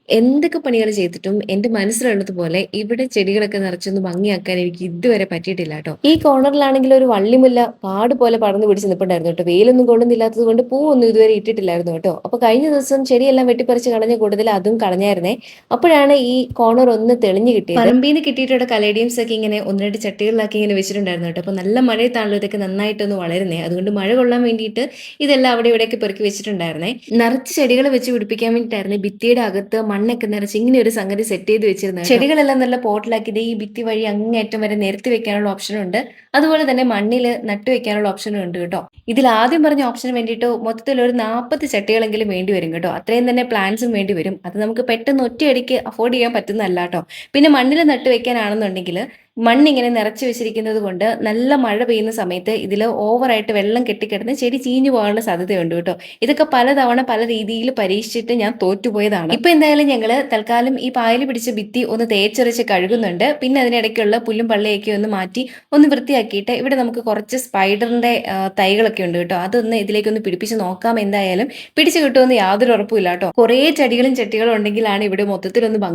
എന്തൊക്കെ പണികൾ ചെയ്തിട്ടും എന്റെ മനസ്സിലുള്ളതുപോലെ ഇവിടെ ചെടികളൊക്കെ നിറച്ചൊന്ന് ഭംഗിയാക്കാൻ എനിക്ക് ഇതുവരെ പറ്റിയിട്ടില്ല കേട്ടോ. ഈ കോർണറിലാണെങ്കിൽ ഒരു വള്ളിമുല്ല കാട് പോലെ പടർന്നു പിടിച്ച് നിൽപ്പുണ്ടായിരുന്നു കേട്ടോ. വെയിലൊന്നും കൊള്ളുന്നില്ലാത്തത് കൊണ്ട് പൂവൊന്നും ഇതുവരെ ഇട്ടിട്ടില്ലായിരുന്നു കേട്ടോ. അപ്പൊ കഴിഞ്ഞ ദിവസം ചെടിയെല്ലാം വെട്ടിപ്പറിച്ച് കളഞ്ഞ കൂടുതൽ അതും കളഞ്ഞായിരുന്നേ. അപ്പോഴാണ് ഈ കോർണർ ഒന്ന് തെളിഞ്ഞു കിട്ടിയത്. പറമ്പിൽ നിന്ന് കിട്ടിയിട്ടുള്ള കലേഡിയംസ് ഒക്കെ ഇങ്ങനെ ഒന്ന് രണ്ട് ചട്ടികളിലാക്കി ഇങ്ങനെ വെച്ചിട്ടുണ്ടായിരുന്നു കേട്ടോ. അപ്പൊ നല്ല മഴയത്താണല്ലോ ഇതൊക്കെ നന്നായിട്ടൊന്ന് വളരുന്നേ. അതുകൊണ്ട് മഴ കൊള്ളാൻ വേണ്ടിയിട്ട് ഇതെല്ലാം അവിടെ ഇവിടെയൊക്കെ പെറുക്കി വെച്ചിട്ടുണ്ടായിരുന്നേ. നിറച്ച് ചെടികൾ വെച്ച് പിടിപ്പിക്കാൻ വേണ്ടിയിട്ടായിരുന്നു ഭിത്തിയുടെ അകത്ത് മണ്ണൊക്കെ നിറച്ച് ഇങ്ങനെ ഒരു സംഗതി സെറ്റ് ചെയ്ത് വെച്ചിരുന്നത്. ചെടികളെല്ലാം നല്ല പോട്ടിലാക്കി ഈ ഭിത്തി വഴി അങ്ങേയറ്റം വരെ നിരത്തി വെക്കാനുള്ള ഓപ്ഷനും ഉണ്ട്. അതുപോലെ തന്നെ മണ്ണിൽ നട്ടു വെക്കാനുള്ള ഓപ്ഷനും ഉണ്ട് കേട്ടോ. ഇതിൽ ആദ്യം പറഞ്ഞ ഓപ്ഷന് വേണ്ടിയിട്ട് മൊത്തത്തിൽ ഒരു 40 ചട്ടികളെങ്കിലും വേണ്ടി വരും കേട്ടോ. അത്രയും തന്നെ പ്ലാന്റ്സും വേണ്ടി വരും. അത് നമുക്ക് പെട്ടെന്ന് ഒറ്റയടിക്ക് അഫോർഡ് ചെയ്യാൻ പറ്റുന്നതല്ല കേട്ടോ. പിന്നെ മണ്ണിൽ നട്ടു വെക്കാനാണെന്നുണ്ടെങ്കിൽ മണ്ണിങ്ങനെ നിറച്ചു വെച്ചിരിക്കുന്നത് കൊണ്ട് നല്ല മഴ പെയ്യുന്ന സമയത്ത് ഇതിൽ ഓവറായിട്ട് വെള്ളം കെട്ടിക്കിടന്ന് ചെടി ചീഞ്ഞു പോകാനുള്ള സാധ്യതയുണ്ട് കേട്ടോ. ഇതൊക്കെ പലതവണ പല രീതിയിൽ പരീക്ഷിച്ചിട്ട് ഞാൻ തോറ്റുപോയതാണ്. ഇപ്പൊ എന്തായാലും ഞങ്ങള് തൽക്കാലം ഈ പായൽ പിടിച്ച ഭിത്തി ഒന്ന് തേച്ചൊരച്ച് കഴുകുന്നുണ്ട്. പിന്നെ അതിനിടയ്ക്കുള്ള പുല്ലും പള്ളിയൊക്കെ ഒന്ന് മാറ്റി ഒന്ന് വൃത്തിയാക്കിയിട്ട് ഇവിടെ നമുക്ക് കുറച്ച് സ്പൈഡറിന്റെ തൈകളൊക്കെ ഉണ്ട് കേട്ടോ. അതൊന്ന് ഇതിലേക്കൊന്ന് പിടിപ്പിച്ച് നോക്കാം. എന്തായാലും പിടിച്ചു കിട്ടുമെന്ന് യാതൊരു ഉറപ്പുമില്ല കേട്ടോ. കുറേ ചെടികളും ചട്ടികളും ഉണ്ടെങ്കിലാണ് ഇവിടെ മൊത്തത്തിലൊന്ന്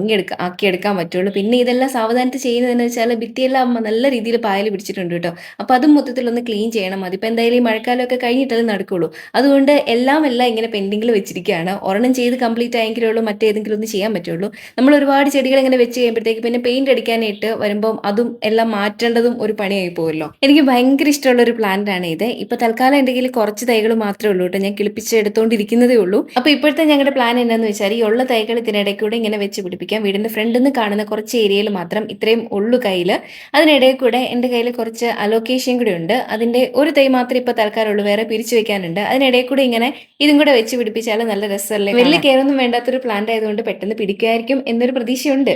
ആക്കിയെടുക്കാൻ പറ്റുള്ളൂ. പിന്നെ ഇതെല്ലാം സാവധാനത്തിൽ ചെയ്യുന്നതെന്ന് വെച്ചാൽ ഭിത്തിയെല്ലാം നല്ല രീതിയിൽ പായൽ പിടിച്ചിട്ടുണ്ട് കേട്ടോ. അപ്പൊ അതും മൊത്തത്തിലൊന്ന് ക്ലീൻ ചെയ്യണം. അതിപ്പോ എന്തായാലും ഈ മഴക്കാലമൊക്കെ കഴിഞ്ഞിട്ടല്ലേ നടക്കുള്ളൂ. അതുകൊണ്ട് എല്ലാം ഇങ്ങനെ പെൻഡിങ്ങിൽ വെച്ചിരിക്കുകയാണ്. ഒരെണ്ണം ചെയ്ത് കംപ്ലീറ്റ് ആയെങ്കിലേ ഉള്ളൂ മറ്റേതെങ്കിലും ഒന്ന് ചെയ്യാൻ പറ്റുള്ളൂ. നമ്മൾ ഒരുപാട് ചെടികൾ ഇങ്ങനെ വെച്ച് കഴിയുമ്പോഴത്തേക്ക് പിന്നെ പെയിന്റ് അടിക്കാനായിട്ട് വരുമ്പോൾ അതും എല്ലാം മാറ്റേണ്ടതും ഒരു പണിയായി പോകുമല്ലോ. എനിക്ക് ഭയങ്കര ഇഷ്ടമുള്ള ഒരു പ്ലാന്റ് ആണ് ഇത്. ഇപ്പൊ തൽക്കാലം എൻ്റെ കയ്യിൽ കുറച്ച് തൈകൾ മാത്രമേ ഉള്ളൂ കേട്ടോ. ഞാൻ കിളിപ്പിച്ച് എടുത്തോണ്ടിരിക്കുന്നതേ ഉള്ളൂ. അപ്പൊ ഇപ്പോഴത്തെ ഞങ്ങളുടെ പ്ലാൻ എന്താണെന്ന് വെച്ചാൽ ഈ ഉള്ള തൈകൾ ഇതിനിടയ്ക്കൂടെ ഇങ്ങനെ വെച്ച് പിടിപ്പിക്കാം. വീടിന്റെ ഫ്രണ്ടിൽ നിന്ന് കാണുന്ന കുറച്ച് ഏരിയയിൽ മാത്രം ഇത്രയും ഉള്ളു കയ്യിൽ. അതിനിടയിൽ കൂടെ എൻ്റെ കയ്യിൽ കുറച്ച് അലോക്കേഷൻ കൂടെ ഉണ്ട്. അതിന്റെ ഒരു തൈ മാത്രമേ ഇപ്പൊ തൽക്കാലമുള്ളൂ. വേറെ പിരിച്ചു വെക്കാനുണ്ട്. അതിനിടയിൽ കൂടെ ഇങ്ങനെ ഇതും കൂടെ വെച്ച് പിടിപ്പിച്ചാൽ നല്ല രസമല്ലേ. വലിയ കെയർ ഒന്നും വേണ്ടാത്തൊരു പ്ലാന്റ് ആയതുകൊണ്ട് പെട്ടെന്ന് പിടിക്കുമായിരിക്കും എന്നൊരു പ്രതീക്ഷയുണ്ട്.